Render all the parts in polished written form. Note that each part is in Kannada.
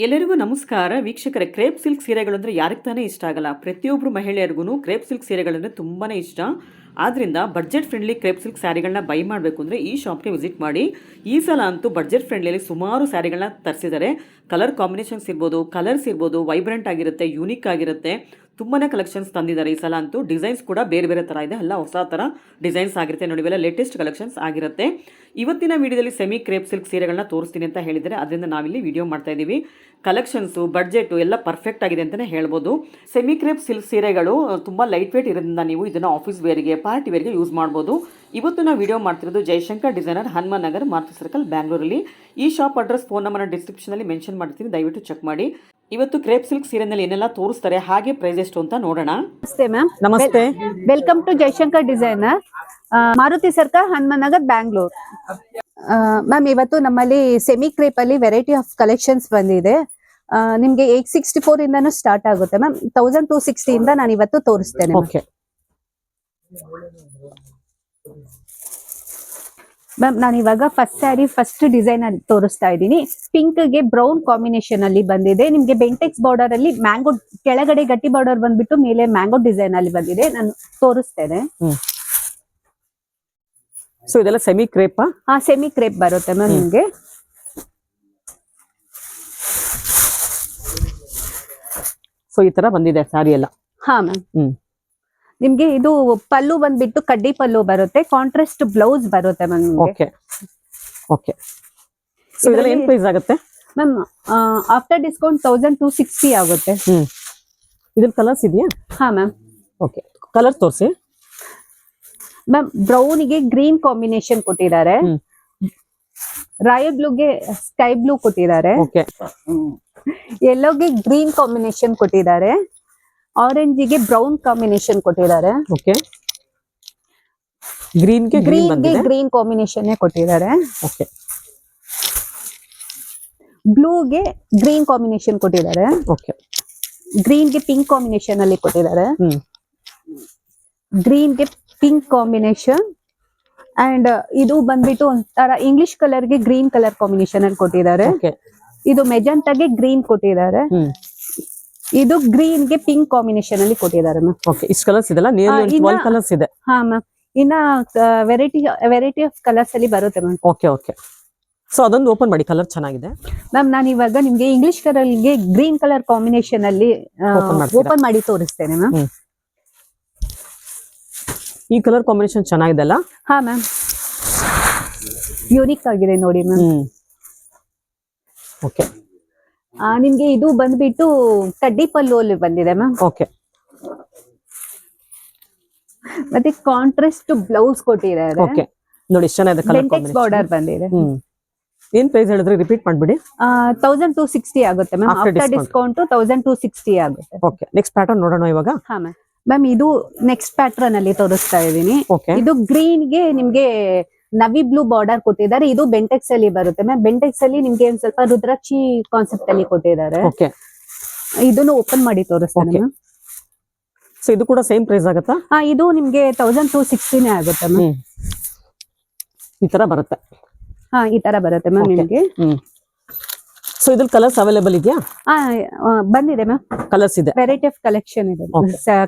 ಎಲ್ಲರಿಗೂ ನಮಸ್ಕಾರ ವೀಕ್ಷಕರೇ. ಕ್ರೇಪ್ ಸಿಲ್ಕ್ ಸೀರೆಗಳು ಅಂದರೆ ಯಾರಿಗೆ ತಾನೇ ಇಷ್ಟ ಆಗಲ್ಲ. ಪ್ರತಿಯೊಬ್ಬರು ಮಹಿಳೆಯರಿಗೂ ಕ್ರೇಪ್ ಸಿಲ್ಕ್ ಸೀರೆಗಳಂದರೆ ತುಂಬಾ ಇಷ್ಟ. ಆದ್ದರಿಂದ ಬಡ್ಜೆಟ್ ಫ್ರೆಂಡ್ಲಿ ಕ್ರೇಪ್ ಸಿಲ್ಕ್ ಸ್ಯಾರಿಗಳನ್ನ ಬೈ ಮಾಡಬೇಕು ಅಂದರೆ ಈ ಶಾಪ್ಗೆ ವಿಸಿಟ್ ಮಾಡಿ. ಈ ಸಲ ಅಂತೂ ಬಡ್ಜೆಟ್ ಫ್ರೆಂಡ್ಲಿಯಲ್ಲಿ ಸುಮಾರು ಸ್ಯಾರಿಗಳನ್ನ ತರಿಸಿದ್ದಾರೆ. ಕಲರ್ ಕಾಂಬಿನೇಷನ್ಸ್ ಇರ್ಬೋದು, ಕಲರ್ಸ್ ಇರ್ಬೋದು, ವೈಬ್ರೆಂಟ್ ಆಗಿರುತ್ತೆ, ಯೂನಿಕ್ ಆಗಿರುತ್ತೆ. ತುಂಬಾ ಕಲೆಕ್ಷನ್ಸ್ ತಂದಿದ್ದಾರೆ ಈ ಸಲ ಅಂತೂ. ಡಿಸೈನ್ಸ್ ಕೂಡ ಬೇರೆ ಬೇರೆ ಥರ ಇದೆ, ಎಲ್ಲ ಹೊಸ ಥರ ಡಿಸೈನ್ಸ್ ಆಗಿರುತ್ತೆ ನೋಡಿ. ಇವೆಲ್ಲ ಲೇಟೆಸ್ಟ್ ಕಲೆಕ್ಷನ್ಸ್ ಆಗಿರುತ್ತೆ. ಇವತ್ತಿನ ವಿಡಿಯೋದಲ್ಲಿ ಸೆಮಿ ಕ್ರೇಪ್ ಸಿಲ್ಕ್ ಸೀರೆಗಳನ್ನ ತೋರಿಸ್ತೀನಿ ಅಂತ ಹೇಳಿದರೆ, ಅದರಿಂದ ನಾವಿಲ್ಲಿ ವಿಡಿಯೋ ಮಾಡ್ತಾ ಇದ್ದೀವಿ. ಕಲೆಕ್ಷನ್ಸು, ಬಡ್ಜೆಟು ಎಲ್ಲ ಪರ್ಫೆಕ್ಟ್ ಆಗಿದೆ ಅಂತಲೇ ಹೇಳ್ಬೋದು. ಸೆಮಿ ಕ್ರೇಪ್ ಸಿಲ್ಕ್ ಸೀರೆಗಳು ತುಂಬ ಲೈಟ್ ವೇಟ್ ಇರೋದ್ರಿಂದ ನೀವು ಇದನ್ನು ಆಫೀಸ್ ವೇರ್ಗೆ, ಪಾರ್ಟಿ ವೇರ್ಗೆ ಯೂಸ್ ಮಾಡ್ಬೋದು. ಇವತ್ತು ನಾವು ವಿಡಿಯೋ ಮಾಡ್ತಿರೋದು ಜಯಶಂಕರ್ ಡಿಸೈನರ್, ಹನುಮಾನ್ ನಗರ್, ಮಾರುತಿ ಸರ್ಕಲ್, ಬ್ಯಾಂಗ್ಳೂರಲ್ಲಿ. ಈ ಶಾಪ್ ಅಡ್ರೆಸ್, ಫೋನ್ ನಂಬರ್ನ ಡಿಸ್ಕ್ರಿಪ್ಷನಲ್ಲಿ ಮೆನ್ಷನ್ ಮಾಡ್ತೀನಿ, ದಯವಿಟ್ಟು ಚೆಕ್ ಮಾಡಿ. ಇವತ್ತು ಕ್ರೇಪ್ ಸಿಲ್ಕ್ ಸೀರೆನಲ್ಲಿ ಏನೆಲ್ಲ ತೋರಿಸ್ತಾರೆ, ಹಾಗೆ ಪ್ರೈಸ್ ಎಷ್ಟು ಅಂತ ನೋಡೋಣ. ನಮಸ್ತೆ ಮ್ಯಾಮ್. ನಮಸ್ತೆ. Welcome to Jayashankar designer, Maruti circle, Hanuman Nagar, Bangalore. Ma'am, ಇವತ್ತು ನಮ್ಮಲ್ಲಿ ಸೆಮಿ ಕ್ರೇಪ್ ಅಲ್ಲಿ ವೆರೈಟಿ ಆಫ್ ಕಲೆಕ್ಷನ್ಸ್ ಬಂದಿದೆ. ನಿಮ್ಗೆ 864 ಇಂದಾನು ಸ್ಟಾರ್ಟ್ ಆಗುತ್ತೆ ಮ್ಯಾಮ್. 1260 ಇಂದ ನಾನು ಇವತ್ತು ತೋರಿಸ್ತೇನೆ. ಮ್ಯಾಮ್, ನಾನು ಇವಾಗ ಫಸ್ಟ್ ಸ್ಯಾರಿ, ಫಸ್ಟ್ ಡಿಸೈನ್ ಅಲ್ಲಿ ತೋರಿಸ್ತಾ ಇದ್ದೀನಿ. ಪಿಂಕ್ ಗೆ ಬ್ರೌನ್ ಕಾಂಬಿನೇಷನ್ ಅಲ್ಲಿ ಬಂದಿದೆ. ನಿಮ್ಗೆ ಬೆಂಟೆಕ್ಸ್ ಬಾರ್ಡರ್ ಅಲ್ಲಿ ಮ್ಯಾಂಗೋ, ಕೆಳಗಡೆ ಗಟ್ಟಿ ಬಾರ್ಡರ್ ಬಂದ್ಬಿಟ್ಟು ಮೇಲೆ ಮ್ಯಾಂಗೋ ಡಿಸೈನ್ ಅಲ್ಲಿ ಬಂದಿದೆ. ನಾನು ತೋರಿಸ್ತೇನೆ. ಸೊ ಇದೆಲ್ಲ ಸೆಮಿ ಕ್ರೇಪ್? ಸೆಮಿ ಕ್ರೇಪ್ ಬರುತ್ತೆ ಮ್ಯಾಮ್ ನಿಮ್ಗೆ. ಸೊ ಈ ತರ ಬಂದಿದೆ ಸ್ಯಾರಿ ಎಲ್ಲ. ಹಾ ಮ್ಯಾಮ್. ನಿಮ್ಗೆ ಇದು ಪಲ್ಲು ಬಂದ್ಬಿಟ್ಟು ಕಡ್ಡಿ ಪಲ್ಲು ಬರುತ್ತೆ, ಕಾಂಟ್ರಾಸ್ಟ್ ಬ್ಲೌಸ್ ಬರುತ್ತೆ ಮ್ಯಾಮ್. Okay okay. ಸೊ ಇದೆಲ್ಲ ಏನು ಪ್ರೈಸ್ ಆಗುತ್ತೆ ಮ್ಯಾಮ್? ಆಫ್ಟರ್ ಡಿಸ್ಕೌಂಟ್ 1260 ಆಗುತ್ತೆ. ಇದ್ರ ಕಲರ್ಸ್ ಇದೆಯಾ? ಹಾ ಮ್ಯಾಮ್. ಓಕೆ, ಕಲರ್ ತೋರಿಸಿ ಮ್ಯಾಮ್. ಬ್ರೌನ್ ಗೆ ಗ್ರೀನ್ ಕಾಂಬಿನೇಷನ್ ಕೊಟ್ಟಿದ್ದಾರೆ, ರಾಯಲ್ ಬ್ಲೂಗೆ ಸ್ಕೈ ಬ್ಲೂ ಕೊಟ್ಟಿದ್ದಾರೆ, ಯೆಲ್ಲೋಗೆ ಗ್ರೀನ್ ಕಾಂಬಿನೇಷನ್ ಕೊಟ್ಟಿದ್ದಾರೆ, ಆರೆಂಜ್ ಗೆ ಬ್ರೌನ್ ಕಾಂಬಿನೇಷನ್ ಕೊಟ್ಟಿದ್ದಾರೆ, ಗ್ರೀನ್ ಗೆ ಗ್ರೀನ್ ಕಾಂಬಿನೇಷನ್ ಕೊಟ್ಟಿದ್ದಾರೆ, ಓಕೆ. ಬ್ಲೂಗೆ ಗ್ರೀನ್ ಕಾಂಬಿನೇಷನ್ ಕೊಟ್ಟಿದ್ದಾರೆ, ಓಕೆ. ಗ್ರೀನ್ ಗೆ ಪಿಂಕ್ ಕಾಂಬಿನೇಷನ್ ಅಲ್ಲಿ ಕೊಟ್ಟಿದ್ದಾರೆ, ಗ್ರೀನ್ ಗೆ ಪಿಂಕ್ ಕಾಂಬಿನೇಷನ್, ಅಂಡ್ ಇದು ಬಂದ್ಬಿಟ್ಟು ಒಂಥರ ಇಂಗ್ಲಿಷ್ ಕಲರ್ ಗೆ ಗ್ರೀನ್ ಕಲರ್ ಕಾಂಬಿನೇಷನ್ ಅಲ್ಲಿ ಕೊಟ್ಟಿದ್ದಾರೆ. ಇದು ಮೆಜೆಂಟಾಗೆ ಗ್ರೀನ್ ಕೊಟ್ಟಿದ್ದಾರೆ, ಇದು ಗ್ರೀನ್ ಗೆ ಪಿಂಕ್ ಕಾಂಬಿನೇಷನ್ ಅಲ್ಲಿ ಕೊಟ್ಟಿದ್ದಾರೆ ಮ್ಯಾಮ್. ಓಕೆ, ಇಷ್ಟು ಕಲರ್ಸ್ ಇದೆಲ್ಲ, ನಿಯರ್ಲಿ 12 ಕಲರ್ಸ್ ಇದೆ. ಹಾ ಮ್ಯಾಮ್. ಇನ್ನ ವೆರೈಟಿ ಆಫ್ ಕಲರ್ಸ್ ಅಲ್ಲಿ ಬರುತ್ತೆ ಮ್ಯಾಮ್. Okay okay. ಸೊ ಅದೊಂದು ಓಪನ್ ಮಾಡಿ, ಕಲರ್ ಚೆನ್ನಾಗಿದೆ ಮ್ಯಾಮ್. ನಾನು ಇವಾಗ ನಿಮ್ಗೆ ಇಂಗ್ಲಿಷ್ ಕಲರ್ ಗೆ ಗ್ರೀನ್ ಕಲರ್ ಕಾಂಬಿನೇಷನ್ ಅಲ್ಲಿ ಓಪನ್ ಮಾಡಿ ತೋರಿಸ್ತೇನೆ ಮ್ಯಾಮ್. ಈ ಕಲರ್ ಕಾಂಬಿನೇಷನ್ ಚೆನ್ನಾಗಿದೆ ಅಲ್ಲ? ಹಾ ಮ್ಯಾಮ್, ಯೂನಿಕ್ ಆಗಿದೆ ನೋಡಿ ಮ್ಯಾಮ್. ಓಕೆ. ನಿಮ್ಗೆ ಇದು ಬಂದ್ಬಿಟ್ಟು ಕಡ್ಡಿ ಪಲ್ಲು ಅಲ್ಲಿ ಬಂದಿದೆ ಮ್ಯಾಮ್. ಓಕೆ. ಮತ್ತೆ ಕಾಂಟ್ರಾಸ್ಟ್ ಬ್ಲೌಸ್ ಕೊಟ್ಟಿದ್ದಾರೆ. ಓಕೆ, ನೋಡಿ ಎಷ್ಟು ಚೆನ್ನಾಗಿದೆ ಕಲರ್ ಕಾಂಬಿನೇಷನ್. ಬಾರ್ಡರ್ ಬಂದಿದೆ. ಏನ್ ಪ್ರೈಸ್ ಹೇಳಿದ್ರೆ ರಿಪೀಟ್ ಮಾಡ್ಬಿಡಿ. 1260 ಆಗುತ್ತೆ ಮ್ಯಾಮ್. ಆಫ್ಟರ್ ಡಿಸ್ಕೌಂಟ್ 1260 ಆಗುತ್ತೆ. ಓಕೆ, ನೆಕ್ಸ್ಟ್ ಪ್ಯಾಟರ್ನ್ ನೋಡೋಣ ಇವಾಗ. ಹಾ ಮ್ಯಾಮ್. ಮ್ಯಾಮ್, ಇದು ನೆಕ್ಸ್ಟ್ ಪ್ಯಾಟರ್ನ್ ಅಲ್ಲಿ ತೋರಿಸ್ತಾ ಇದೀನಿ. ಇದು ಗ್ರೀನ್ ಗೆ ನಿಮ್ಗೆ ನವಿ ಬ್ಲೂ ಬಾರ್ಡರ್ ಕೊಟ್ಟಿದ್ದಾರೆ. ಇದು ಬೆಂಟೆಕ್ಸ್ ಅಲ್ಲಿ ಬರುತ್ತೆ ಮ್ಯಾಮ್. ಬೆಂಟೆಕ್ಸ್ ಅಲ್ಲಿ ನಿಮ್ಗೆ ಒಂದ್ ಸ್ವಲ್ಪ ರುದ್ರಾಕ್ಷಿ ಕಾನ್ಸೆಪ್ಟ್ ಅಲ್ಲಿ ಕೊಟ್ಟಿದ್ದಾರೆ. ಇದನ್ನು ಓಪನ್ ಮಾಡಿ ತೋರಿಸ್ತೇನೆ ಮ್ಯಾಮ್. ಸೊ ಇದು ಕೂಡ ಸೇಮ್ ಪ್ರೈಸ್ ಆಗುತ್ತಾ? ಇದು ನಿಮ್ಗೆ 1260 ಆಗುತ್ತೆ ಮ್ಯಾಮ್. ಈ ತರ ಬರುತ್ತೆ. ಈ ತರ ಬರುತ್ತೆ ಮ್ಯಾಮ್ ನಿಮ್ಗೆ. ಸೊ ಇದ್ರಲ್ಲಿ ಕಲರ್ಸ್ ಅವೈಲೇಬಲ್ ಇದೆಯಾ? ಬಂದಿದೆ ಮ್ಯಾಮ್. ಕಲರ್ಸ್ ಇದೆ, ವೆರೈಟಿ ಆಫ್ ಕಲೆಕ್ಷನ್ ಇದೆ,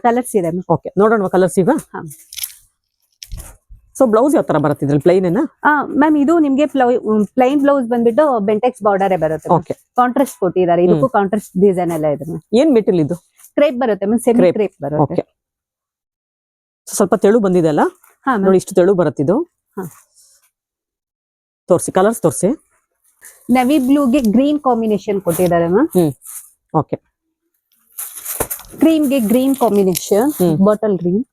ಕಲರ್ಸ್ ಇದೆ ಮ್ಯಾಮ್. ಓಕೆ, ನೋಡೋಣ ಕಲರ್ಸ್ ಈಗ. ಸೊ ಬ್ಲೌಸ್ ಯಾವ ತರ ಬರುತ್ತೆ ಇದ್ರಲ್ಲಿ? ಪ್ಲೈನ್ ಏನಾ ಮ್ಯಾಮ್? ಇದು ನಿಮ್ಗೆ ಪ್ಲೈನ್ ಬ್ಲೌಸ್ ಬಂದ್ಬಿಟ್ಟು ಬೆಂಟೆಕ್ಸ್ ಬಾರ್ಡರ್ ಬರುತ್ತೆ. ಓಕೆ. ಕಾಂಟ್ರಾಸ್ಟ್ ಕೊಟ್ಟಿದ್ದಾರೆ. ಇದಕ್ಕೂ ಕಾಂಟ್ರಾಸ್ಟ್ ಡಿಸೈನ್ ಎಲ್ಲ ಇದೆ ಮ್ಯಾಮ್. ಏನ್ ಮೆಟೀರಿಯಲ್ ಇದು? ಕ್ರೇಪ್ ಬರುತ್ತೆ ಮ್ಯಾಮ್. ಸೆಮಿ ಕ್ರೇಪ್ ಬರುತ್ತೆ. ಓಕೆ. ಸ್ವಲ್ಪ ತೆಳು ಬಂದಿದೆ ಅಲ್ಲ? ನೋಡಿ, ಇಷ್ಟು ತೆಳು ಬರುತ್ತೆ ಇದು. ತೋರಿಸಿ, ಕಲರ್ಸ್ ತೋರಿಸಿ. ನವಿ ಬ್ಲೂಗೆ ಗ್ರೀನ್ ಕಾಂಬಿನೇಷನ್ ಕೊಟ್ಟಿದ್ದಾರೆ ಮ್ಯಾಮ್. ಓಕೆ. ಕ್ರೀಮ್ ಗೆ green combination, bottle green.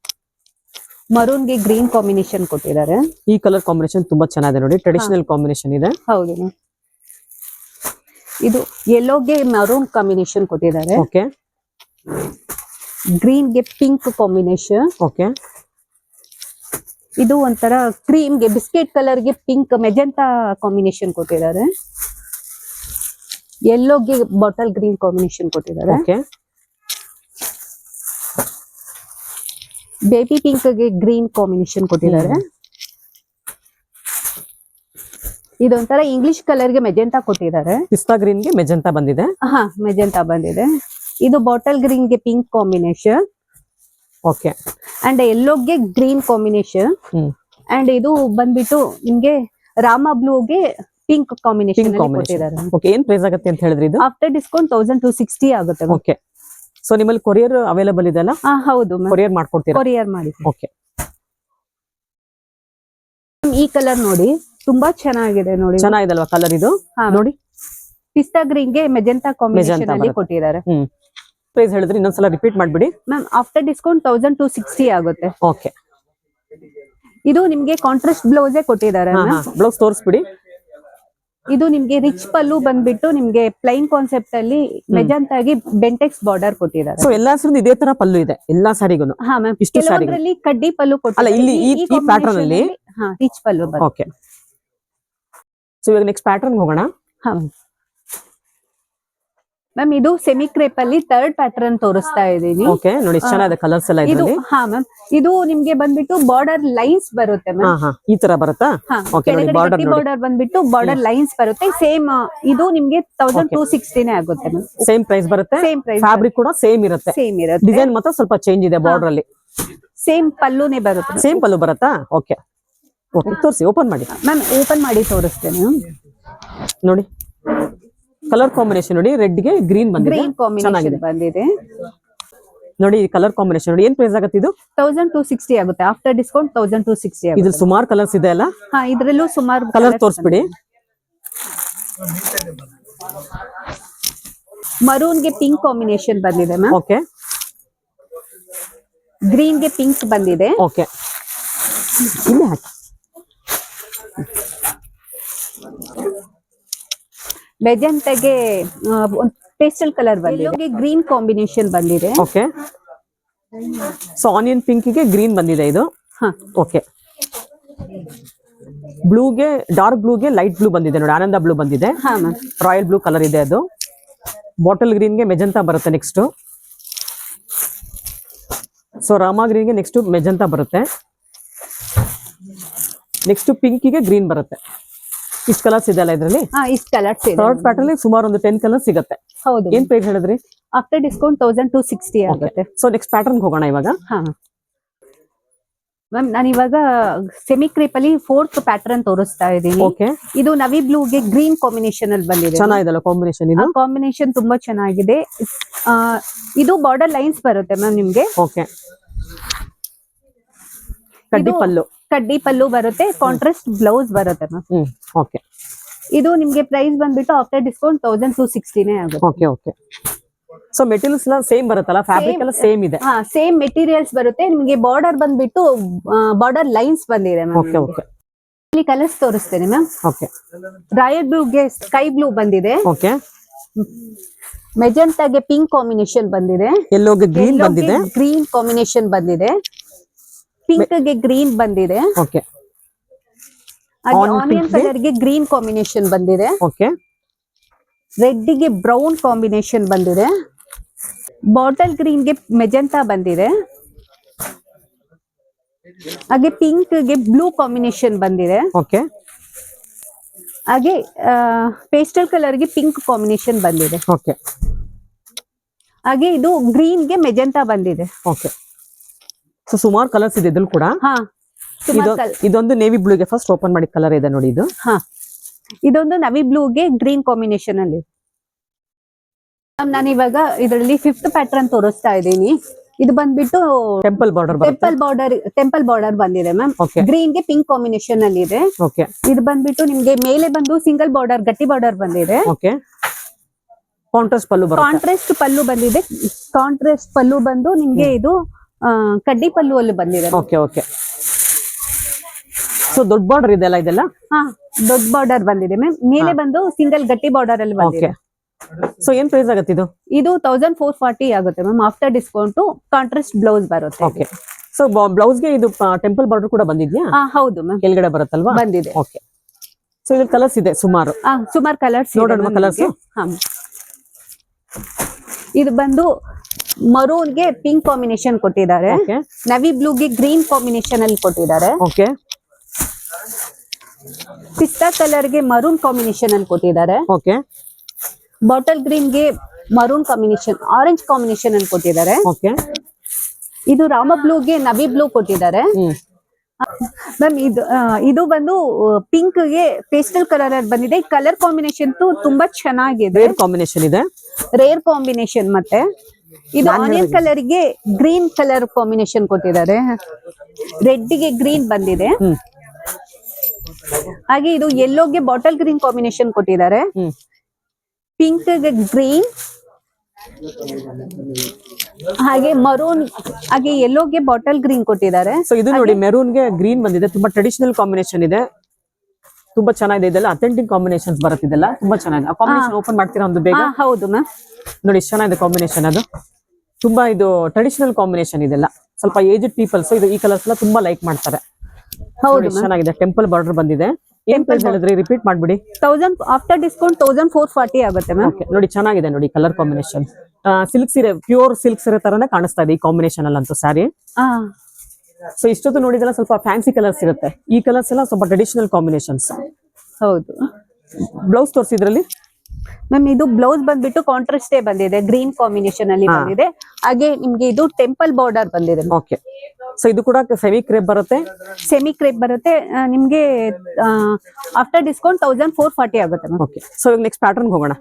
Maroon ಗೆ ಗ್ರೀನ್ ಕಾಂಬಿನೇಷನ್ ಕೊಟ್ಟಿದ್ದಾರೆ. ಈ ಕಲರ್ ಕಾಂಬಿನೇಷನ್ ತುಂಬಾ ಚೆನ್ನಾಗಿದೆ ನೋಡಿ, ಟ್ರೆಡಿಷನಲ್ ಕಾಂಬಿನೇಷನ್ ಇದೆ. ಹೌದು ಮ್ಯಾಮ್. ಇದು ಯೆಲ್ಲೋಗೆ ಮರೂನ್ ಕಾಂಬಿನೇಷನ್ ಕೊಟ್ಟಿದ್ದಾರೆ. ಓಕೆ. ಗ್ರೀನ್ ಗೆ ಪಿಂಕ್ ಕಾಂಬಿನೇಷನ್. ಓಕೆ. ಇದು ಒಂಥರ ಕ್ರೀಮ್ ಗೆ ಬಿಸ್ಕೆಟ್ ಕಲರ್ ಗೆ ಪಿಂಕ್ ಮೆಜೆಂಟಾ ಕಾಂಬಿನೇಷನ್ ಕೊಟ್ಟಿದ್ದಾರೆ. ಯೆಲ್ಲೋಗೆ ಬಾಟಲ್ ಗ್ರೀನ್ ಕಾಂಬಿನೇಷನ್ ಕೊಟ್ಟಿದ್ದಾರೆ. ಓಕೆ. ಬೇಬಿ ಪಿಂಕ್ ಗೆ ಗ್ರೀನ್ ಕಾಂಬಿನೇಷನ್ ಕೊಟ್ಟಿದ್ದಾರೆ. ಇದೊಂಥರ ಇಂಗ್ಲಿಷ್ ಕಲರ್ ಗೆ ಮೆಜೆಂಟಾ ಕೊಟ್ಟಿದ್ದಾರೆ. ಪಿಸ್ತಾ ಗ್ರೀನ್ ಗೆ ಮೆಜೆಂಟಾ ಬಂದಿದೆ. ಹಾ ಮೆಜೆಂಟಾ ಬಂದಿದೆ. ಇದು ಬಾಟಲ್ ಗ್ರೀನ್ ಗೆ ಪಿಂಕ್ ಕಾಂಬಿನೇಷನ್. ಓಕೆ. ಅಂಡ್ ಯೆಲ್ಲೋಗೆ ಗ್ರೀನ್ ಕಾಂಬಿನೇಷನ್. ಅಂಡ್ ಇದು ಬಂದ್ಬಿಟ್ಟು ನಿಮ್ಗೆ ರಾಮ ಬ್ಲೂಗೆ ಪಿಂಕ್ ಕಾಂಬಿನೇಷನ್ ಕೊಟ್ಟಿದ್ದಾರೆ. ಓಕೆ. ಏನ್ ಪ್ರೈಸ್ ಆಗುತ್ತೆ ಅಂತ ಹೇಳಿದ್ರಿ ಇದು? ಆಫ್ಟರ್ ಡಿಸ್ಕೌಂಟ್ 1260 ಆಗುತ್ತೆ. ಓಕೆ. ಸೊ ನಿಮ್ಮಲ್ಲಿ ಕೊರಿಯರ್ ಅವೈಲೇಬಲ್ ಇದೆ ಅಲ್ಲ? ಹೌದು, ಕೊರಿಯರ್ ಮಾಡ್ಕೊಡ್ತೀರಾ? ಕೊರಿಯರ್ ಮಾಡಿ. ಓಕೆ. ಈ ಕಲರ್ ನೋಡಿ, ತುಂಬಾ ಚೆನ್ನಾಗಿದೆ ನೋಡಿ. ಚೆನ್ನಾಗಿದಲ್ವಾ ಕಲರ್ ಇದು? ನೋಡಿ, ಪಿಸ್ತಾ ಗ್ರೀನ್ ಗೆ ಮೆಜೆಂಟಾ ಕಾಂಬಿನೇಷನ್ ಅಲ್ಲಿ ಕೊಟ್ಟಿದ್ದಾರೆ. ಪ್ರೈಸ್ ಹೇಳಿದ್ರೆ ಇನ್ನೊಂದ್ಸಲ ರಿಪೀಟ್ ಮಾಡ್ಬಿಡಿ ಮ್ಯಾಮ್. ಆಫ್ಟರ್ ಡಿಸ್ಕೌಂಟ್ 1260 ಆಗುತ್ತೆ. ಓಕೆ. ಇದು ನಿಮ್ಗೆ ಕಾಂಟ್ರಾಸ್ಟ್ ಬ್ಲೌಸ್ ಕೊಟ್ಟಿದ್ದಾರೆ. ಬ್ಲೌಸ್ ತೋರಿಸ್ಬಿಡಿ. ಇದು ನಿಮ್ಗೆ ರಿಚ್ ಪಲ್ಲು ಬಂದ್ಬಿಟ್ಟು ನಿಮ್ಗೆ ಪ್ಲೈನ್ ಕಾನ್ಸೆಪ್ಟ್ ಅಲ್ಲಿ ಮೆಜೆಂಟಾ ಆಗಿ ಬೆಂಟೆಕ್ಸ್ ಬಾರ್ಡರ್ ಕೊಟ್ಟಿದ್ದಾರೆ. ಸೊ ಎಲ್ಲಾ ಸರಿ ಇದೇ ತರ ಪಲ್ಲು ಇದೆ ಎಲ್ಲಾ ಸಾರಿಗೂ? ಹಾ ಮ್ಯಾಮ್. ಕೆಲವೊಂದ್ರಲ್ಲಿ ಕಡ್ಡಿ ಪಲ್ಲು ಕೊಟ್ಟಿದ್ದಾರೆ. ಇಲ್ಲಿ ಈ ಪ್ಯಾಟರ್ನ್ ಅಲ್ಲಿ ರಿಚ್ ಪಲ್ಲು ಬರುತ್ತೆ. ಓಕೆ. ಸೊ ಇವಾಗ ನೆಕ್ಸ್ಟ್ ಪ್ಯಾಟರ್ನ್ ಹೋಗೋಣ. ಹಾ ಮ್ಯಾಮ್. ಇದು ಸೆಮಿ ಕ್ರೇಪ್ ಅಲ್ಲಿ ಥರ್ಡ್ ಪ್ಯಾಟರ್ನ್ ತೋರಿಸ್ತಾ ಇದೀನಿ. ಓಕೆ. ನೋಡಿ ಚೆನ್ನಾಗಿದೆ ಕಲರ್ಸ್ ಎಲ್ಲ ಇದರಲ್ಲಿ. ಹಾ ಮ್ಯಾಮ್. ಇದು ನಿಮ್ಗೆ ಬಂದ್ಬಿಟ್ಟು ಬಾರ್ಡರ್ ಲೈನ್ಸ್ ಬರುತ್ತೆ ಮ್ಯಾಮ್. ಈ ತರ ಬರುತ್ತಾ? ಓಕೆ. ನೋಡಿ ಬಾರ್ಡರ್ ಬಂದ್ಬಿಟ್ಟು ಬಾರ್ಡರ್ ಲೈನ್ಸ್ ಬರುತ್ತೆ. ಸೇಮ್ ಇದು ನಿಮ್ಗೆ 1260 ಆಗುತ್ತೆ ಮ್ಯಾಮ್. ಸೇಮ್ ಪ್ರೈಸ್ ಬರುತ್ತೆ. Same price. ಫ್ಯಾಬ್ರಿಕ್ ಕೂಡ ಸೇಮ್ ಇರುತ್ತೆ. ಸೇಮ್ ಇರುತ್ತೆ. ಡಿಸೈನ್ ಮಾತ್ರ ಸ್ವಲ್ಪ ಚೇಂಜ್ ಇದೆ ಬಾರ್ಡರ್ ಅಲ್ಲಿ. ಸೇಮ್ ಪಲ್ಲುನೇ ಬರುತ್ತೆ. ಸೇಮ್ ಪಲ್ಲು ಬರುತ್ತಾ? ಓಕೆ. ಓಕೆ. ತೋರಿಸಿ, ಓಪನ್ ಮಾಡಿ ಮ್ಯಾಮ್. ಓಪನ್ ಮಾಡಿ ತೋರಿಸ್ತೇನೆ. ನೋಡಿ ಕಲರ್ ಕಾಂಬಿನೇಷನ್ ನೋಡಿ, ರೆಡ್ ಗೆ ಗ್ರೀನ್ ಬಂದಿದೆ. ಗ್ರೀನ್ ಕಾಂಬಿನೇಷನ್ ಬಂದಿದೆ ನೋಡಿ. ಕಲರ್ ಕಾಂಬಿನೇಷನ್ ನೋಡಿ. ಏನ್ ಪ್ರೈಸ್ ಆಗುತ್ತೆ ಇದು? 1260 ಆಗುತ್ತೆ. ಆಫ್ಟರ್ ಡಿಸ್ಕೌಂಟ್ 1260 ಆಗುತ್ತೆ. ಇದು ಸುಮಾರು ಕಲರ್ಸ್ ಇದೆ ಅಲ್ಲ? ಹಾ, ಇದ್ರಲ್ಲೂ ಸುಮಾರು ಕಲರ್ ತೋರಿಸ್ಬಿಡಿ. ಮರೂನ್ ಗೆ ಪಿಂಕ್ ಕಾಂಬಿನೇಷನ್ ಬಂದಿದೆ ಮ್ಯಾಮ್. ಓಕೆ. ಗ್ರೀನ್ ಗೆ ಪಿಂಕ್ ಬಂದಿದೆ. ಓಕೆ. ಇಲ್ಲಿ ಹಾಕಿ. ಮೆಜೆಂಟಾಗೆ ಪೇಸ್ಟಲ್ ಕಲರ್ ಬಂದಿದೆ. ಗ್ರೀನ್ ಕಾಂಬಿನೇಷನ್ ಬಂದಿದೆ. ಓಕೆ. ಸೊ ಆನಿಯನ್ ಪಿಂಕ್ ಗೆ ಗ್ರೀನ್ ಬಂದಿದೆ ಇದು. ಓಕೆ. ಬ್ಲೂಗೆ ಡಾರ್ಕ್ ಬ್ಲೂಗೆ ಲೈಟ್ ಬ್ಲೂ ಬಂದಿದೆ ನೋಡಿ. ಆನಂದ ಬ್ಲೂ ಬಂದಿದೆ. ರಾಯಲ್ ಬ್ಲೂ ಕಲರ್ ಇದೆ ಅದು. ಬಾಟಲ್ ಗ್ರೀನ್ ಗೆ ಮೆಜೆಂಟಾ ಬರುತ್ತೆ ನೆಕ್ಸ್ಟ್. ಸೊ ರಾಮಾ ಗ್ರೀನ್ ಗೆ ನೆಕ್ಸ್ಟ್ ಮೆಜೆಂಟಾ ಬರುತ್ತೆ. ನೆಕ್ಸ್ಟ್ ಪಿಂಕ್ ಗೆ ಗ್ರೀನ್ ಬರುತ್ತೆ. ಇಷ್ಟು ಕಲರ್ಸ್ ಇದೆ ಅಲ್ಲ ಇದರಲ್ಲಿ? ಇಷ್ಟು ಕಲರ್ಸ್ ಇದೆ. ಥರ್ಡ್ ಪ್ಯಾಟರ್ನ್ ಸುಮಾರು ಒಂದು 10 ಕಲರ್ ಸಿಗುತ್ತೆ. ಹೌದು. ಏನ್ ಪ್ರೈಸ್ ಹೇಳಿದ್ರಿ? ಆಫ್ಟರ್ ಡಿಸ್ಕೌಂಟ್ 1260 ಆಗುತ್ತೆ. ಸೊ ನೆಕ್ಸ್ಟ್ ಪ್ಯಾಟರ್ನ್ ಹೋಗೋಣ ಇವಾಗ. ಮ್ಯಾಮ್, ನಾನು ಇವಾಗ ಸೆಮಿ ಕ್ರೇಪ್ ಅಲ್ಲಿ 4th ಪ್ಯಾಟರ್ನ್ ತೋರಿಸ್ತಾ ಇದ್ದೀನಿ. ಓಕೆ. ಇದು ನವಿ ಬ್ಲೂಗೆ ಗ್ರೀನ್ ಕಾಂಬಿನೇಷನ್ ಅಲ್ಲಿ ಬಂದಿದೆ. ಚೆನ್ನಾಗಿದಲ್ಲ ಕಾಂಬಿನೇಷನ್ ಇದು? ಕಾಂಬಿನೇಷನ್ ತುಂಬಾ ಚೆನ್ನಾಗಿದೆ. ಇದು ಬಾರ್ಡರ್ ಲೈನ್ಸ್ ಬರುತ್ತೆ ಮ್ಯಾಮ್ ನಿಮ್ಗೆ. ಓಕೆ. ಕಡ್ಡಿ ಪಲ್ಲು. ಕಡ್ಡಿ ಪಲ್ಲು ಬರುತ್ತೆ. ಕಾಂಟ್ರಾಸ್ಟ್ ಬ್ಲೌಸ್ ಬರುತ್ತೆ ಮ್ಯಾಮ್. ಓಕೆ. ಇದು ನಿಮ್ಗೆ ಪ್ರೈಸ್ ಬಂದ್ಬಿಟ್ಟು ಆಫ್ಟರ್ ಡಿಸ್ಕೌಂಟ್ 1260 ಆಗುತ್ತೆ. ಓಕೆ. ಓಕೆ. ಸೊ ಮೆಟೀರಿಯಲ್ಸ್ ಎಲ್ಲ ಸೇಮ್ ಬರುತ್ತಲ್ಲ? ಫ್ಯಾಬ್ರಿಕ್ ಎಲ್ಲ ಸೇಮ್ ಇದೆ? ಸೇಮ್ ಮೆಟೀರಿಯಲ್ಸ್ ಬರುತ್ತೆ ನಿಮ್ಗೆ. ಬಾರ್ಡರ್ ಬಂದ್ಬಿಟ್ಟು ಬಾರ್ಡರ್ ಲೈನ್ಸ್ ಬಂದಿದೆ ಮ್ಯಾಮ್. ಓಕೆ. ಓಕೆ. ಇಲ್ಲಿ ಕಲರ್ಸ್ ತೋರಿಸ್ತೇನೆ ಮ್ಯಾಮ್. ಓಕೆ. ರಾಯಲ್ ಬ್ಲೂಗೆ ಸ್ಕೈ ಬ್ಲೂ ಬಂದಿದೆ. ಓಕೆ. ಮೆಜೆಂಟಾಗೆ ಪಿಂಕ್ ಕಾಂಬಿನೇಷನ್ ಬಂದಿದೆ. ಯೆಲ್ಲೋಗೆ ಗ್ರೀನ್ ಬಂದಿದೆ. ಗ್ರೀನ್ ಕಾಂಬಿನೇಷನ್ ಬಂದಿದೆ. ಪಿಂಕ್ ಗೆ ಗ್ರೀನ್ ಬಂದಿದೆ. ಓಕೆ. ಆನಿಯನ್ ಕಲರ್ ಗೆ ಗ್ರೀನ್ ಕಾಂಬಿನೇಷನ್ ಬಂದಿದೆ. ಓಕೆ. ರೆಡ್ ಗೆ ಬ್ರೌನ್ ಕಾಂಬಿನೇಷನ್ ಬಂದಿದೆ. ಬಾಟಲ್ ಗ್ರೀನ್ ಗೆ ಮೆಜೆಂಟಾ ಬಂದಿದೆ. ಹಾಗೆ ಪಿಂಕ್ ಗೆ ಬ್ಲೂ ಕಾಂಬಿನೇಷನ್ ಬಂದಿದೆ. ಓಕೆ. ಹಾಗೆ ಪೇಸ್ಟಲ್ ಕಲರ್ ಗೆ ಪಿಂಕ್ ಕಾಂಬಿನೇಷನ್ ಬಂದಿದೆ. ಓಕೆ. ಹಾಗೆ ಇದು ಗ್ರೀನ್ ಗೆ ಮೆಜೆಂಟಾ ಬಂದಿದೆ. ಓಕೆ. ಸೊ ಸುಮಾರು ಕಲರ್ಸ್ ಇದೆ ಇದ್ರಲ್ಲಿ ಕೂಡ. ಇದೊಂದು ನೇವಿ ಬ್ಲೂಗೆ ಫಸ್ಟ್ ಓಪನ್ ಮಾಡಿ ಕಲರ್ ಇದೆ ನೋಡಿ ಇದು. ಇದೊಂದು ನವಿ ಬ್ಲೂಗೆ ಗ್ರೀನ್ ಕಾಂಬಿನೇಷನ್ ಅಲ್ಲಿ. ನಾನು ಇವಾಗ ಇದರಲ್ಲಿ 5th ಪ್ಯಾಟರ್ನ್ ತೋರಿಸ್ತಾ ಇದ್ದೀನಿ. ಇದು ಬಂದ್ಬಿಟ್ಟು ಟೆಂಪಲ್ ಬಾರ್ಡರ್ ಬಂದಿದೆ ಮ್ಯಾಮ್. ಗ್ರೀನ್ ಗೆ ಪಿಂಕ್ ಕಾಂಬಿನೇಷನ್ ಅಲ್ಲಿ ಇದೆ. ಓಕೆ. ಇದು ಬಂದ್ಬಿಟ್ಟು ನಿಮ್ಗೆ ಮೇಲೆ ಬಂದು ಸಿಂಗಲ್ ಬಾರ್ಡರ್ ಗಟ್ಟಿ ಬಾರ್ಡರ್ ಬಂದಿದೆ. ಓಕೆ. ಕಾಂಟ್ರಾಸ್ಟ್ ಪಲ್ಲು ಬಂದಿದೆ. ಕಾಂಟ್ರಾಸ್ಟ್ ಪಲ್ಲು ಬಂದು ನಿಮ್ಗೆ ಇದು ಕಡ್ಡಿ ಪಲ್ಲು ಅಲ್ಲಿ ಬಂದಿದೆ. ಓಕೆ. ಓಕೆ. ಸೊ ದೊಡ್ಡ ಬಾರ್ಡರ್ ಇದೆಲ್ಲ ಇದೆಲ್ಲ? ದೊಡ್ಡ ಬಾರ್ಡರ್ ಬಂದಿದೆ ಮ್ಯಾಮ್. ಮೇಲೆ ಬಂದು ಸಿಂಗಲ್ ಗಟ್ಟಿ ಬಾರ್ಡರ್ ಅಲ್ಲಿ ಬಂದಿದೆ. ಸೊ ಏನ್ ಪ್ರೈಸ್ ಆಗುತ್ತೆ ಇದು? ಇದು 1440 ಆಗುತ್ತೆ ma'am. After discount contrast blouse ಬರುತ್ತೆ. ಓಕೆ. ಸೊ ಬ್ಲೌಸ್ ಗೆ ಇದು ಟೆಂಪಲ್ ಬಾರ್ಡರ್ ಕೂಡ ಬಂದಿದ್ಯಾ? ಹೌದು ಮ್ಯಾಮ್. ಕೆಳಗಡೆ ಬರುತ್ತಲ್ವಾ? ಬಂದಿದೆ. ಓಕೆ. ಸೊ ಇದ್ರಲ್ಲಿ ಕಲರ್ಸ್ ಇದೆ ಸುಮಾರು ಕಲರ್ಸ್ ನೋಡೋಣ ಕಲರ್ಸ್. ಇದು ಬಂದು ಮರೂನ್ ಗೆ ಪಿಂಕ್ ಕಾಂಬಿನೇಷನ್ ಕೊಟ್ಟಿದ್ದಾರೆ. ನವಿ ಬ್ಲೂ ಗೆ ಗ್ರೀನ್ ಕಾಂಬಿನೇಷನ್ ಅಲ್ಲಿ ಕೊಟ್ಟಿದ್ದಾರೆ. ಓಕೆ. ಪಿಸ್ತಾ ಕಲರ್ ಗೆ ಮರೂನ್ ಕಾಂಬಿನೇಷನ್ ಅಲ್ಲಿ ಕೊಟ್ಟಿದ್ದಾರೆ. ಓಕೆ ಬಾಟಲ್ ಗ್ರೀನ್ ಗೆ ಮರೂನ್ ಕಾಂಬಿನೇಷನ್, ಆರೆಂಜ್ ಕಾಂಬಿನೇಷನ್ ಅಲ್ಲಿ ಕೊಟ್ಟಿದ್ದಾರೆ. ಓಕೆ ಇದು ರಾಮ ಬ್ಲೂ ಗೆ ನವಿ ಬ್ಲೂ ಕೊಟ್ಟಿದ್ದಾರೆ. ಮ್ಯಾಮ್ ಇದು ಬಂದು ಪಿಂಕ್ ಗೆ ಪೇಸ್ಟಲ್ ಕಲರ್ ಅಲ್ಲಿ ಬಂದಿದೆ. ಕಲರ್ ಕಾಂಬಿನೇಷನ್ ತುಂಬಾ ಚೆನ್ನಾಗಿದೆ, ರೇರ್ ಕಾಂಬಿನೇಷನ್ ಇದೆ. Rare combination. ಮತ್ತೆ ಇದು ಆನಿಯನ್ ಕಲರ್ ಗೆ ಗ್ರೀನ್ ಕಲರ್ ಕಾಂಬಿನೇಷನ್ ಕೊಟ್ಟಿದ್ದಾರೆ. ರೆಡ್ ಗೆ ಗ್ರೀನ್ ಬಂದಿದೆ. ಹಾಗೆ ಇದು ಯೆಲ್ಲೋಗೆ ಬಾಟಲ್ ಗ್ರೀನ್ ಕಾಂಬಿನೇಷನ್ ಕೊಟ್ಟಿದ್ದಾರೆ. ಪಿಂಕ್ ಗೆ ಗ್ರೀನ್, ಹಾಗೆ ಮರೂನ್, ಹಾಗೆ ಯೆಲ್ಲೋಗೆ ಬಾಟಲ್ ಗ್ರೀನ್ ಕೊಟ್ಟಿದ್ದಾರೆ. ಸೊ ಇದು ನೋಡಿ ಮೆರೂನ್ ಗೆ ಗ್ರೀನ್ ಬಂದಿದೆ. ತುಂಬಾ ಟ್ರೆಡಿಷನಲ್ ಕಾಂಬಿನೇಷನ್ ಇದೆ, ತುಂಬಾ ಚೆನ್ನಾಗಿದೆ. ಇದೆಲ್ಲ ಅಥೆಂಟಿಕ್ ಕಾಂಬಿನೇಷನ್ಸ್ ಬರುತ್ತಿದೆಲ್ಲ ತುಂಬಾ ಚೆನ್ನಾಗಿದೆ. ಆ ಕಾಂಬಿನೇಷನ್ ಓಪನ್ ಮಾಡ್ತೀರಾ ಒಂದು ಬೇಗ? ಹೌದು ಮ್ಯಾಮ್, ನೋಡಿ ಎಷ್ಟು ಚೆನ್ನಾಗಿದೆ ಕಾಂಬಿನೇಷನ್. ಅದು ತುಂಬಾ ಇದು ಟ್ರೆಡಿಷನಲ್ ಕಾಂಬಿನೇಷನ್. ಇದೆಲ್ಲ ಸ್ವಲ್ಪ ಏಜ್ಡ್ ಪೀಪಲ್ಸ್ ಇದು ಈ ಕಲರ್ಸ್ ಎಲ್ಲ ತುಂಬಾ ಲೈಕ್ ಮಾಡ್ತಾರೆ. ಹೌದು ಚೆನ್ನಾಗಿದೆ. ಟೆಂಪಲ್ ಬಾರ್ಡರ್ ಬಂದಿದೆ. ಏನ್ ಪ್ರೈಸ್ ಹೇಳಿದ್ರಿ? ರಿಪೀಟ್ ಮಾಡ್ಬಿಡಿ. 1000 ಆಫ್ಟರ್ ಡಿಸ್ಕೌಂಟ್ 1440 ಆಗುತ್ತೆ ಮ್ಯಾಮ್. ಓಕೆ ನೋಡಿ ಚೆನ್ನಾಗಿದೆ ನೋಡಿ ಕಲರ್ ಕಾಂಬಿನೇಷನ್. ಸಿಲ್ಕ್ ಸೀರೆ, ಪ್ಯೂರ್ ಸಿಲ್ಕ್ ಸೀರೆ ತರನೇ ಕಾಣಿಸ್ತಾ ಇದೆ ಈ ಕಾಂಬಿನೇಷನ್ ಅಲ್ಲಂತೂ ಸ್ಯಾರಿ. ಸೊ ಇಷ್ಟೊತ್ತು ನೋಡಿದೆಲ್ಲ ಸ್ವಲ್ಪ ಫ್ಯಾನ್ಸಿ ಕಲರ್ಸ್ ಇರುತ್ತೆ. ಈ ಕಲರ್ಸ್ ಎಲ್ಲ ಸ್ವಲ್ಪ ಟ್ರೆಡಿಷನಲ್ ಕಾಂಬಿನೇಷನ್ಸ್. ಹೌದು. ಬ್ಲೌಸ್ ತೋರಿಸಿದ್ರಲ್ಲಿ ಮ್ಯಾಮ್ ಇದು ಬ್ಲೌಸ್ ಬಂದ್ಬಿಟ್ಟು ಕಾಂಟ್ರಾಸ್ಟ್ ಬಂದಿದೆ, ಗ್ರೀನ್ ಕಾಂಬಿನೇಷನ್ ಅಲ್ಲಿ ಬಂದಿದೆ. ಹಾಗೆ ನಿಮ್ಗೆ ಇದು ಟೆಂಪಲ್ ಬಾರ್ಡರ್ ಬಂದಿದೆ. ಓಕೆ ಸೊ ಇದು ಕೂಡ ಸೆಮಿ ಕ್ರೇಪ್ ಬರುತ್ತೆ. ಸೆಮಿ ಕ್ರೇಪ್ ಬರುತ್ತೆ. ನಿಮ್ಗೆ ಆಫ್ಟರ್ ಡಿಸ್ಕೌಂಟ್ 1440 ಆಗುತ್ತೆ ಮ್ಯಾಮ್. ಓಕೆ ಸೊ ಈಗ ನೆಕ್ಸ್ಟ್ ಪ್ಯಾಟರ್ನ್ ಹೋಗೋಣ.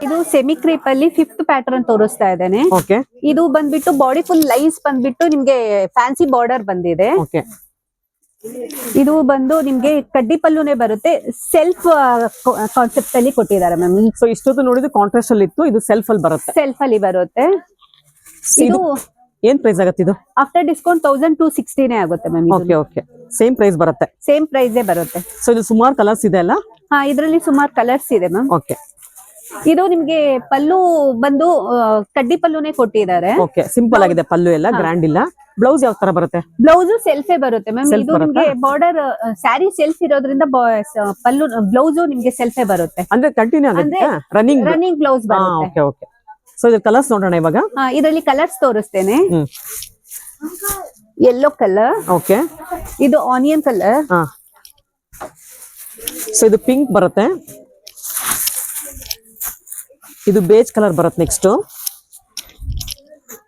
ಇದು ಸೆಮಿ ಕ್ರೇಪ್ ಅಲ್ಲಿ 5th ಪ್ಯಾಟರ್ನ್ ತೋರಿಸ್ತಾ ಇದ್ದೇನೆ. ಓಕೆ ಇದು ಬಂದ್ಬಿಟ್ಟು ಬಾಡಿ ಫುಲ್ ಲೈನ್ಸ್ ಬಂದ್ಬಿಟ್ಟು ನಿಮ್ಗೆ ಫ್ಯಾನ್ಸಿ ಬಾರ್ಡರ್ ಬಂದಿದೆ. ಓಕೆ ಇದು ಬಂದು ನಿಮ್ಗೆ ಕಡ್ಡಿ ಪಲ್ಲುನೇ ಬರುತ್ತೆ. ಸೆಲ್ಫ್ ಕಾನ್ಸೆಪ್ಟ್ ಅಲ್ಲಿ ಕೊಟ್ಟಿದ್ದಾರೆ ಮ್ಯಾಮ್. ಸೊ ಇಷ್ಟೊತ್ತು ನೋಡಿದ್ದು ಕಾಂಟ್ರಾಸ್ಟ್ ಅಲ್ಲಿ ಇತ್ತು, ಇದು ಸೆಲ್ಫ್ ಅಲ್ಲಿ ಬರುತ್ತೆ. ಸೆಲ್ಫ್ ಅಲ್ಲಿ ಬರುತ್ತೆ. ಇದು ಏನ್ ಪ್ರೈಸ್ ಆಗುತ್ತೆ? ಇದು ಆಫ್ಟರ್ ಡಿಸ್ಕೌಂಟ್ 1260 ಆಗುತ್ತೆ ma'am. Okay okay same price ಬರುತ್ತೆ. ಸೇಮ್ ಪ್ರೈಸ್ ಬರುತ್ತೆ. ಸೊ ಇದು ಸುಮಾರು ಕಲರ್ಸ್ ಇದೆ ಅಲ್ಲ? ಹಾ, ಇದರಲ್ಲಿ ಸುಮಾರು ಕಲರ್ಸ್ ಇದೆ ಮ್ಯಾಮ್. ಓಕೆ ಇದು ನಿಮ್ಗೆ ಪಲ್ಲು ಬಂದು ಕಡ್ಡಿ ಪಲ್ಲುನೇ ಕೊಟ್ಟಿದ್ದಾರೆ. ಓಕೆ ಸಿಂಪಲ್ ಆಗಿದೆ ಪಲ್ಲು ಎಲ್ಲ, ಗ್ರ್ಯಾಂಡ್ ಇಲ್ಲ. ಬ್ಲೌಸ್ ಯಾವ ತರ ಬರುತ್ತೆ? ಬ್ಲೌಸ್ ಸೆಲ್ಫೇ ಬರುತ್ತೆ ಮ್ಯಾಮ್. ಇದು ನಿಮ್ಗೆ ಬಾರ್ಡರ್ ಸ್ಯಾರಿ ಸೆಲ್ಫ್ ಇರೋದ್ರಿಂದ ಪಲ್ಲು ಬ್ಲೌಸ್ ನಿಮ್ಗೆ ಸೆಲ್ಫೇ ಬರುತ್ತೆ. ಅಂದ್ರೆ ಕಂಟಿನ್ಯೂ ಆಗುತ್ತೆ ರನ್ನಿಂಗ್ ಬ್ಲೌಸ್ ಬರುತ್ತೆ. ಓಕೆ ಓಕೆ ಸೊ ಇದು ಕಲರ್ಸ್ ನೋಡೋಣ ಇವಾಗ. ಇದರಲ್ಲಿ ಕಲರ್ಸ್ ತೋರಿಸ್ತೇನೆ. ಯೆಲ್ಲೋ ಕಲರ್, ಓಕೆ ಇದು ಆನಿಯನ್ ಕಲರ್, ಸೊ ಇದು ಪಿಂಕ್ ಬರುತ್ತೆ. ಇದು ಬೇಜ್ ಕಲರ್ ಬರುತ್ತೆ. ನೆಕ್ಸ್ಟ್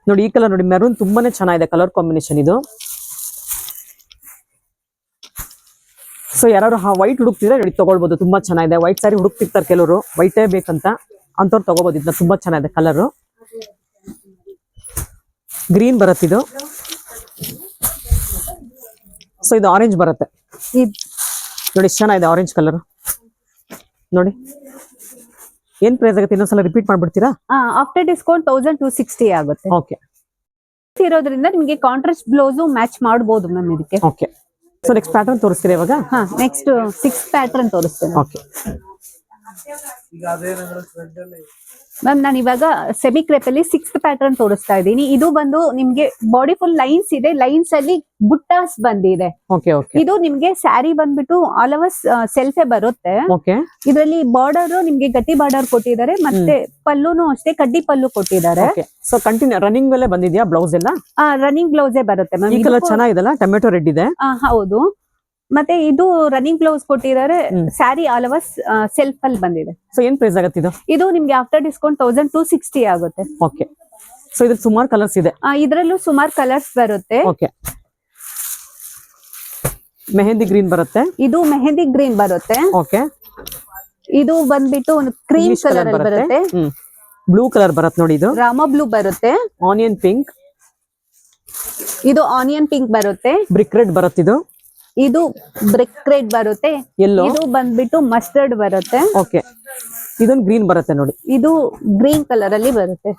ನೋಡಿ ಈ ಕಲರ್ ನೋಡಿ, ಮೆರೂನ್ ತುಂಬಾನೇ ಚೆನ್ನಾಗಿದೆ ಕಲರ್ ಕಾಂಬಿನೇಷನ್ ಇದು. ಸೊ ಯಾರು ವೈಟ್ ಹುಡುಕ್ತಿದ್ರೆ ನೋಡಿ ತಗೊಳ್ಬಹುದು, ತುಂಬಾ ಚೆನ್ನಾಗಿದೆ. ವೈಟ್ ಸ್ಯಾರಿ ಹುಡುಕ್ತಿರ್ತಾರೆ ಕೆಲವರು, ವೈಟೇ ಬೇಕಂತ, ಅಂತವ್ರು ತಗೋಬಹುದು. ಇದನ್ನ ತುಂಬಾ ಚೆನ್ನಾಗಿದೆ ಕಲರ್. ಗ್ರೀನ್ ಬರುತ್ತೆ ಇದು. ಸೊ ಇದು ಆರೆಂಜ್ ಬರುತ್ತೆ ನೋಡಿ, ಎಷ್ಟು ಚೆನ್ನಾಗಿದೆ ಆರೆಂಜ್ ಕಲರ್ ನೋಡಿ. ಏನ್ ಪ್ರೈಸ್ ಆಗುತ್ತೆ? ಇನ್ನೊಂದ್ಸಲ ರಿಪೀಟ್ ಮಾಡ್ಬಿಡ್ತೀರಾ? ಆಫ್ಟರ್ ಡಿಸ್ಕೌಂಟ್ 1260 ಆಗುತ್ತೆ. ಓಕೆ ಇರೋದ್ರಿಂದ ನಿಮಗೆ ಕಾಂಟ್ರಾಸ್ಟ್ ಬ್ಲೌಸ್ ಮ್ಯಾಚ್ ಮಾಡಬಹುದು ಮ್ಯಾಮ್ ಇದಕ್ಕೆ. ಓಕೆ ಸೊ ನೆಕ್ಸ್ಟ್ ಪ್ಯಾಟರ್ನ್ ತೋರಿಸ್ತೀರಾ ಇವಾಗ? ನೆಕ್ಸ್ಟ್ 6th ಪ್ಯಾಟರ್ನ್ ತೋರಿಸ್ತೇನೆ. ಓಕೆ ಮ್ಯಾಮ್ ನಾನು ಇವಾಗ ಸೆಮಿ ಕ್ರೇಪ್ ಅಲ್ಲಿ 6th ಪ್ಯಾಟರ್ನ್ ತೋರಿಸ್ತಾ ಇದ್ದೀನಿ. ಇದು ಬಂದು ನಿಮ್ಗೆ ಬಾಡಿ ಫುಲ್ ಲೈನ್ಸ್ ಇದೆ, ಲೈನ್ಸ್ ಅಲ್ಲಿ ಬುಟ್ಟಾಸ್ ಬಂದಿದೆ. ಓಕೆ ಓಕೆ ಇದು ನಿಮ್ಗೆ ಸ್ಯಾರಿ ಬಂದ್ಬಿಟ್ಟು ಆಲ್ ಓವರ್ ಸೆಲ್ಫೇ ಬರುತ್ತೆ. ಓಕೆ ಇದರಲ್ಲಿ ಬಾರ್ಡರ್ ನಿಮ್ಗೆ ಗಟ್ಟಿ ಬಾರ್ಡರ್ ಕೊಟ್ಟಿದ್ದಾರೆ, ಮತ್ತೆ ಪಲ್ಲುನು ಅಷ್ಟೇ ಕಡ್ಡಿ ಪಲ್ಲು ಕೊಟ್ಟಿದ್ದಾರೆ. ಓಕೆ ಸೊ ಕಂಟಿನ್ಯೂ ರನ್ನಿಂಗ್ ಮೇಲೆ ಬಂದಿದ್ಯಾ ಬ್ಲೌಸ್ ಎಲ್ಲ? ರನ್ನಿಂಗ್ ಬ್ಲೌಸೇ ಬರುತ್ತೆ ಮ್ಯಾಮ್. ಈ ಕಲರ್ ಚೆನ್ನಾಗಿದೆಲ್ಲ, ಟೊಮೆಟೊ ರೆಡ್ ಇದೆ. ಹೌದು, ಮತ್ತೆ ಇದು ರನ್ನಿಂಗ್ ಬ್ಲೌಸ್ ಕೊಟ್ಟಿದ್ದಾರೆ. ಸ್ಯಾರಿ ಆಲ್ ಓವರ್ ಸೆಲ್ಫ್ ಅಲ್ಲಿ ಬಂದಿದೆ. ಸೊ ಏನ್ ಪ್ರೈಸ್ ಆಗುತ್ತೆ ಇದು? ಇದು ನಿಮ್ಗೆ ಆಫ್ಟರ್ ಡಿಸ್ಕೌಂಟ್ 1260 ಆಗುತ್ತೆ. ಓಕೆ ಸೊ ಇದ್ರ ಸುಮಾರು ಕಲರ್ಸ್ ಇದೆ. ಇದ್ರಲ್ಲೂ ಸುಮಾರು ಕಲರ್ಸ್ ಬರುತ್ತೆ. ಓಕೆ ಮೆಹಂದಿ ಗ್ರೀನ್ ಬರುತ್ತೆ. ಇದು ಮೆಹಂದಿ ಗ್ರೀನ್ ಬರುತ್ತೆ. ಓಕೆ ಇದು ಬಂದ್ಬಿಟ್ಟು ಕ್ರೀಮ್ ಕಲರ್ ಅಲ್ಲಿ ಬರುತ್ತೆ. ಬ್ಲೂ ಕಲರ್ ಬರುತ್ತೆ ನೋಡಿ. ಇದು ರಾಮ ಬ್ಲೂ ಬರುತ್ತೆ. ಆನಿಯನ್ ಪಿಂಕ್, ಇದು ಆನಿಯನ್ ಪಿಂಕ್ ಬರುತ್ತೆ. ಬ್ರಿಕ್ ರೆಡ್ ಬರುತ್ತೆ. ಇದು ಇದು ಬ್ರಿಕ್ ರೆಡ್ ಬರುತ್ತೆ. ಯೆಲ್ಲೋ, ಇದು ಬಂದ್ಬಿಟ್ಟು ಮಸ್ಟರ್ಡ್ ಬರುತ್ತೆ. ಓಕೆ ಇದೊಂದು ಗ್ರೀನ್ ಬರುತ್ತೆ ನೋಡಿ. ಇದು ಗ್ರೀನ್ ಕಲರ್ ಅಲ್ಲಿ ಬರುತ್ತೆ.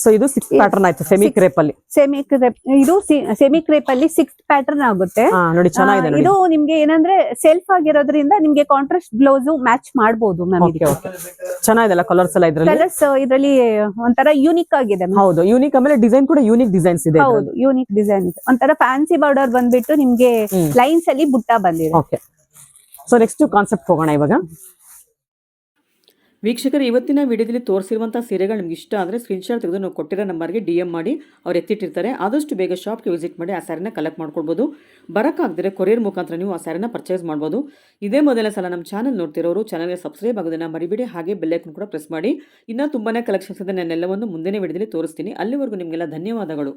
ಸೊ ಇದು 6th ಪ್ಯಾಟರ್ನ್ ಆಯ್ತು ಸೆಮಿ ಕ್ರೇಪ್ ಅಲ್ಲಿ. ಸೆಮಿ ಕ್ರೇಪ್, ಇದು ಸೆಮಿ ಕ್ರೇಪ್ ಅಲ್ಲಿ 6th ಪ್ಯಾಟರ್ನ್ ಆಗುತ್ತೆ. ನೋಡಿ ಚೆನ್ನಾಗಿದೆ ನೋಡಿ. ಇದು ನಿಮ್ಗೆ ಏನಂದ್ರೆ ಸೆಲ್ಫ್ ಆಗಿರೋದ್ರಿಂದ ನಿಮ್ಗೆ ಕಾಂಟ್ರಾಸ್ಟ್ ಬ್ಲೌಸ್ ಮ್ಯಾಚ್ ಮಾಡಬಹುದು ಮ್ಯಾಮ್. ಓಕೆ ಓಕೆ ಚೆನ್ನಾಗಿದೆಲ್ಲ ಕಲರ್ಸ್ ಎಲ್ಲ ಇದ್ರಲ್ಲಿ. ಕಲರ್ಸ್ ಇದರಲ್ಲಿ ಒಂಥರ ಯೂನಿಕ್ ಆಗಿದೆ. ಹೌದು ಯೂನಿಕ್, ಆಮೇಲೆ ಡಿಸೈನ್ ಕೂಡ ಯೂನಿಕ್ ಡಿಸೈನ್ಸ್ ಇದೆ. ಹೌದು ಯೂನಿಕ್ ಡಿಸೈನ್ ಇದೆ. ಒಂಥರ ಫ್ಯಾನ್ಸಿ ಬಾರ್ಡರ್ ಬಂದ್ಬಿಟ್ಟು ನಿಮ್ಗೆ ಲೈನ್ಸ್ ಅಲ್ಲಿ ಬುಟ್ಟ ಬಂದಿದೆ. ಓಕೆ ಸೊ ನೆಕ್ಸ್ಟ್ ಕಾನ್ಸೆಪ್ಟ್ ಹೋಗೋಣ ಇವಾಗ. ವೀಕ್ಷಕರು ಇವತ್ತಿನ ವಿಡಿಯೋದಲ್ಲಿ ತೋರಿಸಿರುವಂಥ ಸೀರೆಗಳು ನಿಮ್ಗೆ ಇಷ್ಟ ಆದರೆ ಸ್ಕ್ರೀನ್ಶಾಟ್ ತೆಗೆದು ನಾವು ಕೊಟ್ಟಿರೋ ನಂಬರ್ಗೆ DM ಮಾಡಿ ಅವ್ರು ಎತ್ತಿಟ್ಟಿರ್ತಾರೆ. ಆದಷ್ಟು ಬೇಗ ಶಾಪ್ಗೆ ವಿಸಿಟ್ ಮಾಡಿ ಆ ಸ್ಯಾರಿನ ಕಲೆಕ್ಟ್ ಮಾಡ್ಕೊಳ್ಬೋದು. ಬರೋಕ್ಕಾಗದಿದ್ರೆ ಕೊರಿಯರ್ ಮುಖಾಂತರ ನೀವು ಆ ಸ್ಯಾರಿನ ಪರ್ಚೇಸ್ ಮಾಡ್ಬೋದು. ಇದೇ ಮೊದಲ ಸಲ ನಮ್ಮ ಚಾನಲ್ ನೋಡ್ತಿರೋರು ಚಾನಲ್ಗೆ ಸಬ್ಸ್ಕ್ರೈಬ್ ಆಗೋದನ್ನು ಮರಿಬೇಡಿ. ಹಾಗೆ ಬೆಲ್ ಐಕನ್ ಕೂಡ ಪ್ರೆಸ್ ಮಾಡಿ. ಇನ್ನೂ ತುಂಬಾ ಕಲೆಕ್ಷನ್ಸ್ ಇದೆ, ನಾನೆಲ್ಲವನ್ನು ಮುಂದಿನ ವಿಡಿಯೋದಲ್ಲಿ ತೋರಿಸ್ತೀನಿ. ಅಲ್ಲಿವರೆಗೂ ನಿಮಗೆಲ್ಲ ಧನ್ಯವಾದಗಳು.